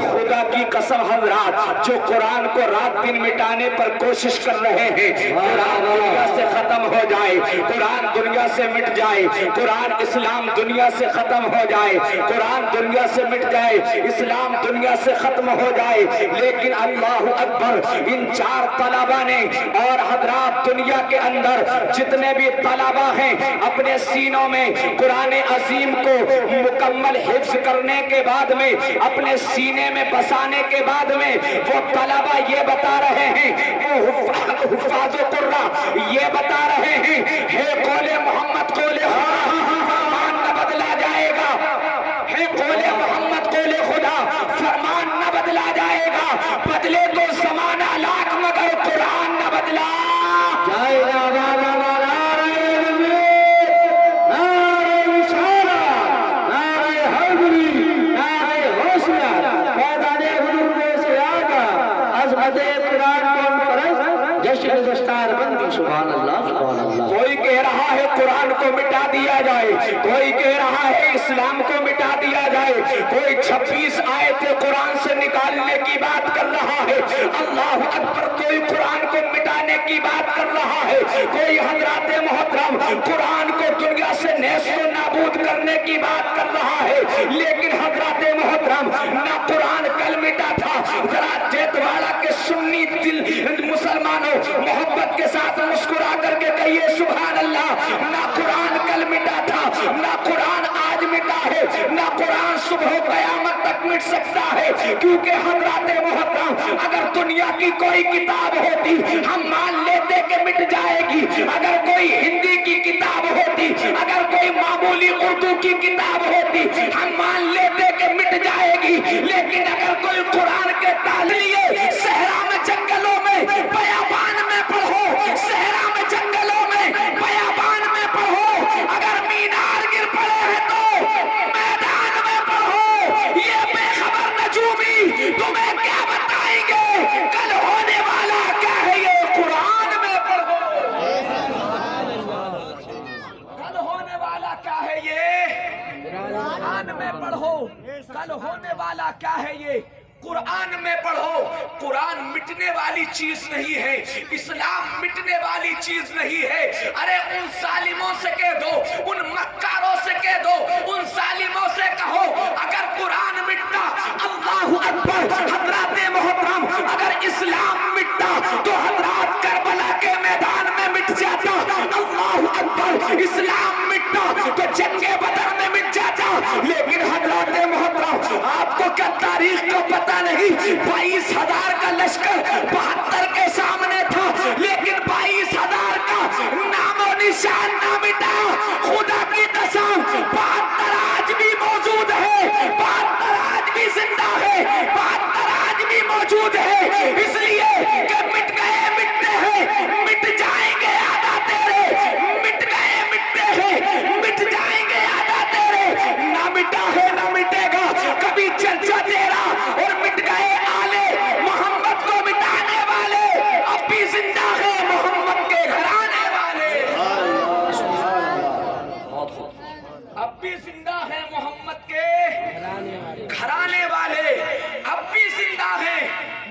خدا کی قسم حضرات جو قرآن کو رات دن مٹانے پر کوشش کر رہے ہیں، قرآن دنیا سے ختم ہو جائے، قرآن دنیا سے مٹ جائے، قرآن اسلام دنیا سے ختم ہو جائے، قرآن دنیا سے مٹ جائے، اسلام دنیا سے ختم ہو جائے، لیکن اللہ اکبر ان 4 طلبہ نے اور حضرات دنیا کے اندر جتنے بھی طلبہ ہیں اپنے سینوں میں قرآن عظیم کو مکمل حفظ کرنے کے بعد میں اپنے سینے میں بسانے کے بعد میں وہ طلبہ یہ بتا رہے ہیں، وہ حفاظ و قرہ یہ بتا رہے ہیں، ہے قول محمد قول خدا فرمان نہ بدلا جائے گا، ہے قول محمد قول خدا فرمان نہ بدلا جائے گا، بدلے تو زمانہ لاکھ مگر قرآن نہ بدلا جائے گا۔ کوئی کہہ رہا ہے قرآن کو مٹا دیا جائے، کوئی کہہ رہا ہے اسلام کو مٹا دیا جائے، کوئی 26 آیتیں قرآن سے نکالنے کی بات کر رہا ہے، اللہ اکبر، کوئی قرآن کو مٹانے کی بات کر رہا ہے، کوئی حضرات محترم قرآن کو دنیا سے نیست و نابود کرنے کی بات کر رہا ہے، لیکن حضرات محترم نہ قرآن کل مٹا تھا، ذرا جیتواڑا کے سنی دل مسلمانوں محبت کے ساتھ مسکرا کر کے کہیے سبحان اللہ، نہ قرآن کل مٹا تھا، نہ قرآن آج مٹا ہے، نہ قرآن صبح قیامت تک مٹ سکتا ہے، کیونکہ حضرات محترم اگر دنیا کی کوئی کتاب ہوتی ہم مان لیتے کہ مٹ جائے گی، اگر کوئی ہندی کی کتاب ہوتی، اگر کوئی معمولی اردو کی کتاب ہوتی ہم مان لیتے کہ مٹ جائے گی، لیکن اگر کوئی قرآن کے تعلیے صحرا میں جنگلوں میں بیابان میں پڑھو، صحرا میں جنگلوں میں بیابان میں پڑھو، اگر مینار گر پڑے ہیں تو میدان میں پڑھو، یہ بے خبر نجومی تمہیں کیا بتائیں گے کل ہونے والا کیا ہے، یہ قرآن میں پڑھو، کل ہونے والا کیا ہے، یہ قرآن میں پڑھو، کل ہونے والا کیا ہے، یہ قرآن میں پڑھو۔ قرآن مٹنے والی چیز نہیں ہے، اسلام مٹنے والی چیز نہیں ہے، ارے ان ظالموں سے کہہ دو، ان مکاروں سے کہہ دو، ان ظالموں سے کہو اگر قرآن مٹتا، اللہ اکبر حضرات محترم اگر اسلام مٹتا تو حضرات کربلا کے میدان میں مٹ جاتا، اللہ اکبر اسلام مٹتا تو جنگ بدر میں مٹ جاتا، لیکن حضرات محترم آپ کو کیا تاریخ کو پتہ نہیں، 22,000 کا لشکر 72 کے سامنے تھا، لیکن 22,000 کا نام و نشان نہ مٹا، خدا کی قسم 72 آج بھی موجود ہے، 72 آج بھی زندہ ہے، 72 آج بھی موجود ہے، اس لیے کہ مٹ گئے مٹتے ہیں، مٹ جائیں گے آدھا تیرے، مٹ گئے مٹتے ہیں، مٹ جائیں گے آدھا تیرے، نہ مٹا ہے نہ مٹے گا کبھی چرچا تیرا، اور مٹ گئے آلے محمد کو مٹانے والے اب بھی زندہ ہے محمد کے گھرانے والے، اب بھی زندہ ہے محمد کے گھرانے والے، اب بھی زندہ ہے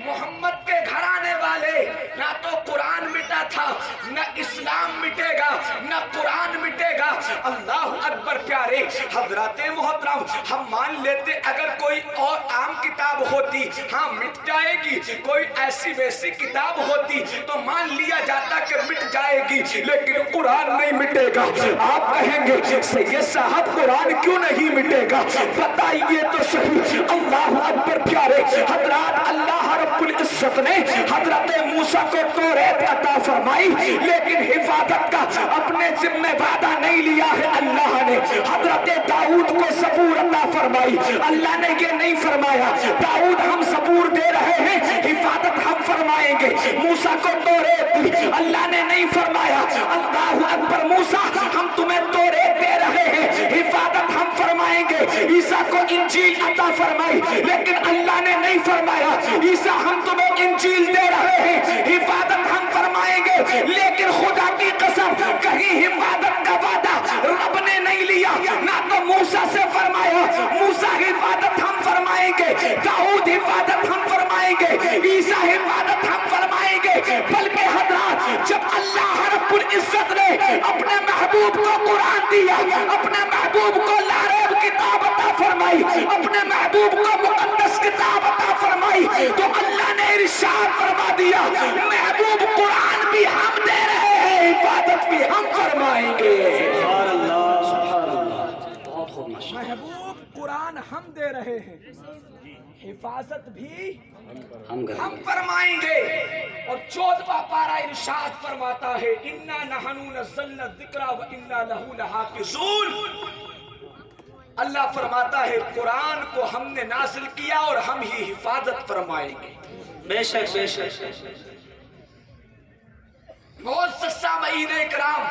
محمد کے گھرانے والے، نہ تو قرآن مٹا تھا، نہ اسلام مٹے گا، نہ قرآن مٹے گا، اللہ اکبر پیارے حضرات محترم ہم مان لیتے اگر کوئی اور عام کتاب ہوتی ہاں مٹ جائے گی، کوئی ایسی ویسی کتاب ہوتی تو مان لیا جاتا کہ مٹ جائے گی، لیکن قرآن نہیں مٹے گا۔ آپ کہیں گے سید صاحب قرآن کیوں نہیں مٹے گا، بتائیے تو صحیح، اللہ اکبر پیارے حضرات اللہ رب العزت نے حضرت موسیٰ کو توریت عطا فرمائی، لیکن حفاظت کا اپنے ذمہ وعدہ نہیں لیا ہے اللہ نے، حضرت داؤد کو زبور عطا فرمائی، اللہ نے یہ نہیں فرمایا داؤد ہم زبور دے رہے ہیں حفاظت ہم فرمائیں گے، موسیٰ کو توریت دی، اللہ نے نہیں فرمایا اللہ اکبر موسیٰ ہم تمہیں توریت دے رہے ہیں حفاظت ہم فرمائیں گے، عیسیٰ کو انجیل عطا فرمائی، لیکن اللہ نے نہیں فرمایا عیسیٰ ہم تمہیں انجیل دے رہے ہیں حفاظت ہم فرمائیں گے، لیکن خدا کی قسم کہیں حفاظت کا وعدہ رب نے نہیں لیا، نہ تو موسیٰ سے فرمایا موسیٰ حفاظت ہم فرمائیں گے، داؤد حفاظت عیسیٰ حفاظت ہم فرمائیں گے، بلکہ حضرات جب اللہ رب العزت نے اپنے محبوب کو قرآن دیا، اپنے محبوب کو لا ریب کتاب عطا فرمائی، اپنے محبوب کو مقدس کتاب عطا فرمائی، تو اللہ نے ارشاد فرما دیا محبوب قرآن بھی ہم دے رہے ہیں، حفاظت بھی ہم فرمائیں گے۔ سبحان اللہ، سبحان اللہ، بہت خوب ماشاء اللہ۔ محبوب قرآن ہم دے رہے ہیں، حفاظت بھی ہم فرمائیں گے۔ اور 14واں پارہ ارشاد فرماتا ہے اِنَّا نَحْنُ نَزَّلْنَا الذِّكْرَ وَإِنَّا لَهُ لَحَافِظُونَ۔ اللہ فرماتا ہے قرآن کو ہم نے نازل کیا اور ہم ہی حفاظت فرمائیں گے۔ بے شک بے شک۔ معزز سامعین کرام،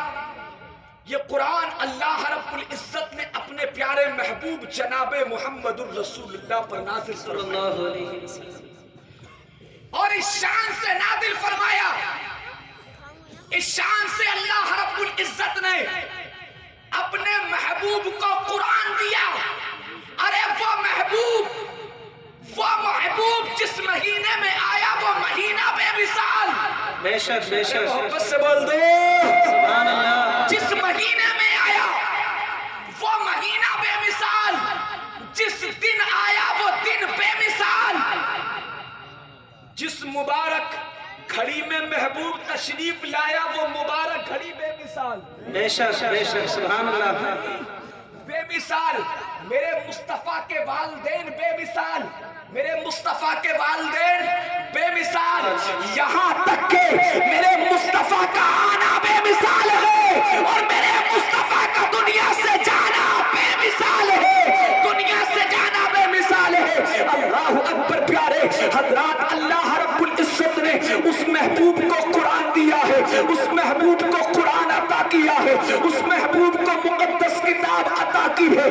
یہ قرآن اللہ رب العزت نے اپنے پیارے محبوب جناب محمد الرسول اللہ پر نازل فرمایا اور اس شان سے نازل فرمایا، اس شان سے اللہ رب العزت نے اپنے محبوب کو قرآن دیا۔ ارے وہ محبوب جس مہینے میں آیا وہ مہینہ بے مثال، بے شک بے شک، محبت سے بول دو سبحان اللہ۔ جس مہینے میں آیا وہ مہینہ بے مثال، جس دن آیا وہ دن بے مثال، جس مبارک گھڑی میں محبوب تشریف لایا وہ مبارک گھڑی بے مثال، بے شک بے شک، سبحان اللہ، بے مثال۔ میرے مصطفیٰ کے والدین بے مثال، میرے مصطفیٰ کے والدین بے مثال، یہاں تک کہ میرے مصطفیٰ کا آنا بے مثال ہے اور میرے مصطفیٰ کا دنیا سے جانا بے مثال ہے، دنیا سے جانا بے مثال ہے۔ اللہ اکبر پیارے حضرات، اللہ رب العزت نے اس محبوب کو قرآن دیا ہے، اس محبوب کو قرآن عطا کیا ہے، اس محبوب کو مقدس کتاب عطا کی ہے،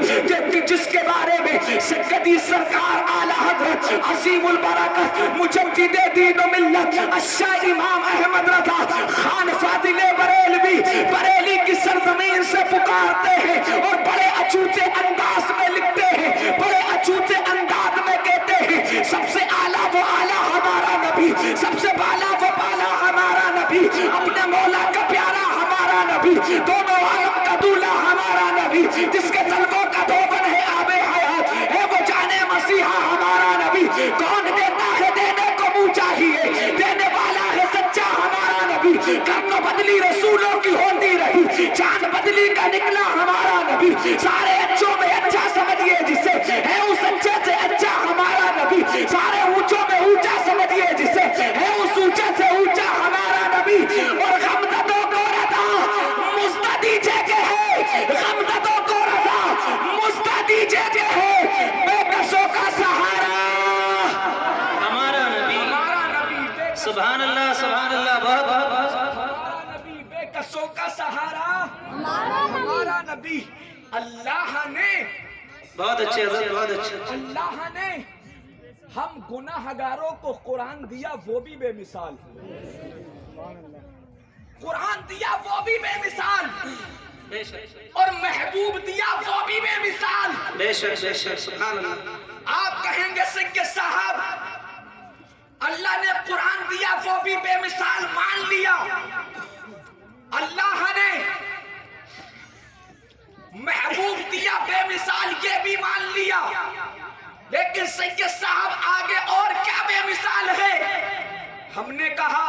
جس کے بارے میں سیدی سرکار اعلیٰ حضرت عظیم البرکت مجدد دین و ملت الشاہ امام احمد رضا خان فاضل بریلی کی سرزمین سے پکارتے ہیں اور بڑے اچوتے انداز میں لکھتے ہیں، بڑے اچوتے انداز میں کہتے ہیں سب سے اعلیٰ وہ اعلیٰ ہمارا نبی، سب سے بالا وہ بالا ہمارا نبی، اپنے مولا کا پیارا ہمارا نبی، دونوں عالم کا دولہ ہمارا نبی، جس کے طلبوں کا دھوبن ہے آب حیات، ہے وہ جانے مسیحا ہمارا نبی۔ کون دیتا ہے دینے کو منہ چاہیے، دینے والا ہے سچا ہمارا نبی، کم تو بدلی رسولوں کی ہوتی رہی، چاند بدلی کا نکلا ہمارا نبی، سارے اچھوں میں اچھا سمجھئے جسے، ہے اس اچھے سے اچھا ہمارا نبی، سارے اونچوں میں اونچا سمجھئے جسے، ہے اس اونچے سے اونچا ہمارا نبی۔ اور غمزدوں کو رضا مزدہ دیجے کے ہے، غمزدوں کو رضا مزدہ دیجے کے ہے، بے کسوں کا سہارا ہمارا نبی، سبحان اللہ سبحان اللہ، بہت ہمارا نبی، بے کسوں کا سہارا ہمارا نبی۔ اللہ نے بہت اچھے حضرت، بہت اچھے، اللہ نے ہم گناہگاروں کو قرآن دیا وہ بھی بے مثال، قرآن دیا وہ بھی بے مثال، اور محبوب دیا وہ بھی بے مثال، بے شک بے شک، سبحان اللہ۔ آپ کہیں گے سکے صاحب اللہ نے قرآن دیا وہ بھی بے مثال مان لیا، اللہ نے محبوب دیا بے مثال یہ بھی مان لیا، لیکن سید صاحب آگے اور کیا بے مثال ہے؟ ہم نے کہا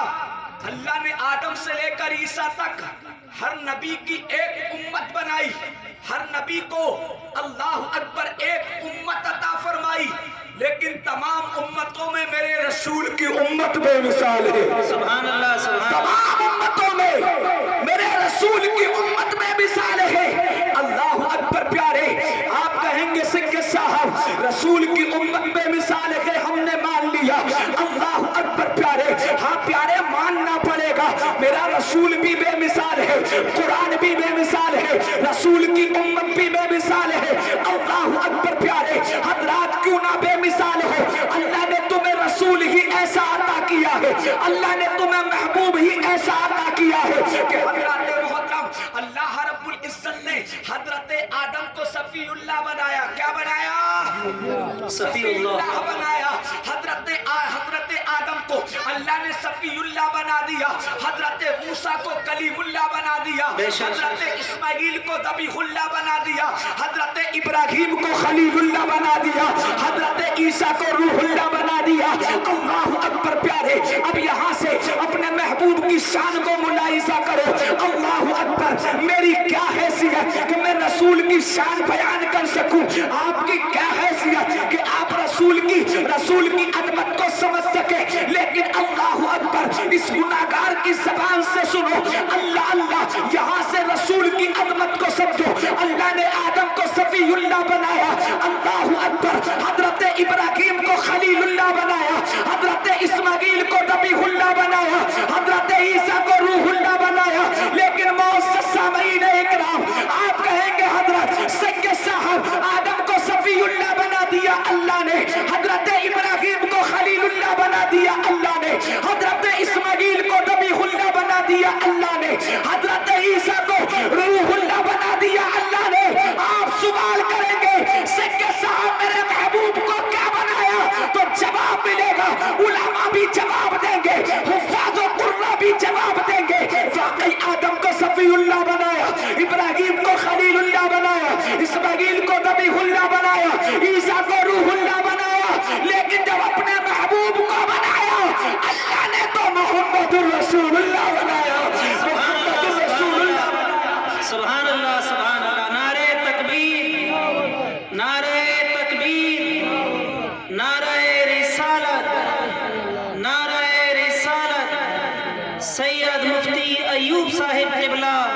اللہ نے آدم سے لے کر عیسیٰ تک ہر نبی کی ایک امت بنائی، ہر نبی کو اللہ اکبر ایک امت عطا فرمائی، لیکن تمام امتوں میں میرے رسول کی امت بے مثال ہے، سبحان اللہ سبحان اللہ، تمام امتوں میں میرے رسول کی امت بے مثال ہے۔ اللہ اکبر پیارے، آپ کہیں گے سکے صاحب رسول کی امت بے مثال ہے، ہم نے مان لیا، اللہ اکبر پیارے، ہاں پیارے ماننا پڑے گا، میرا رسول بھی بے مثال ہے، قرآن بھی بے مثال ہے، رسول کی امت بھی بے مثال ہے، اللہ اکبر پیارے حضرات کیوں نہ بے مثال ہو، اللہ نے تمہیں رسول ہی ایسا عطا کیا ہے، اللہ نے تمہیں محبوب ہی ایسا عطا کیا ہے کہ حضرات محترم اللہ رب العزت نے حضرت آدم کو صفی اللہ بنایا، کیا بنایا؟ صفی اللہ بنایا۔ حضرت آدم حضرت موسیٰ کو کلیم اللہ بنا دیا، حضرت اسماعیل کو ذبیح اللہ بنا دیا، حضرت ابراہیم کو خلیل اللہ بنا دیا، حضرت عیسیٰ کو روح اللہ بنا دیا۔ اللہ اکبر پیارے، اب یہاں سے اپنے محبوب کی شان کو ملاحظہ کرو۔ اللہ اکبر، میری کیا حیثیت کہ میں رسول کی شان بیان کر سکوں، آپ کی کیا حیثیت کہ آپ رسول کی عظمت کو سمجھ سکے، لیکن اللہ اکبر اس گناہگار کی زبان سے سنو، اللہ اللہ، یہاں سے رسول کی عظمت کو سمجھو۔ اللہ نے آدم کو صفی اللہ بنایا، اللہ اکبر، حضرت ابراہیم کو خلیل اللہ بنایا، حضرت اسماعیل کو ذبیح اللہ بنایا، حضرت عیسیٰ کو روح اللہ بنایا، لیکن معزز سامعین اکرام، آپ کہیں گے حضرت سید صاحب آدم کو صفی اللہ بنا دیا اللہ نے، حضرت ابراہیم کو خلیل اللہ بنا دیا اللہ نے، حضرت اسماعیل کو ذبیح اللہ بنا دیا اللہ نے، حضرت عیسیٰ کو روح اللہ بنا دیا اللہ نے۔ آپ سوال کریں گے سید صاحب میرے محبوب کو کیا بنایا، تو جواب ملے گا، علماء بھی جواب دیں گے، حفاظ و قراء بھی جواب دیں گے، واقعی آدم کو صفی اللہ بنایا، ابراہیم کو خلیل اللہ بنایا، اسماعیل کو ذبیح اللہ بنایا،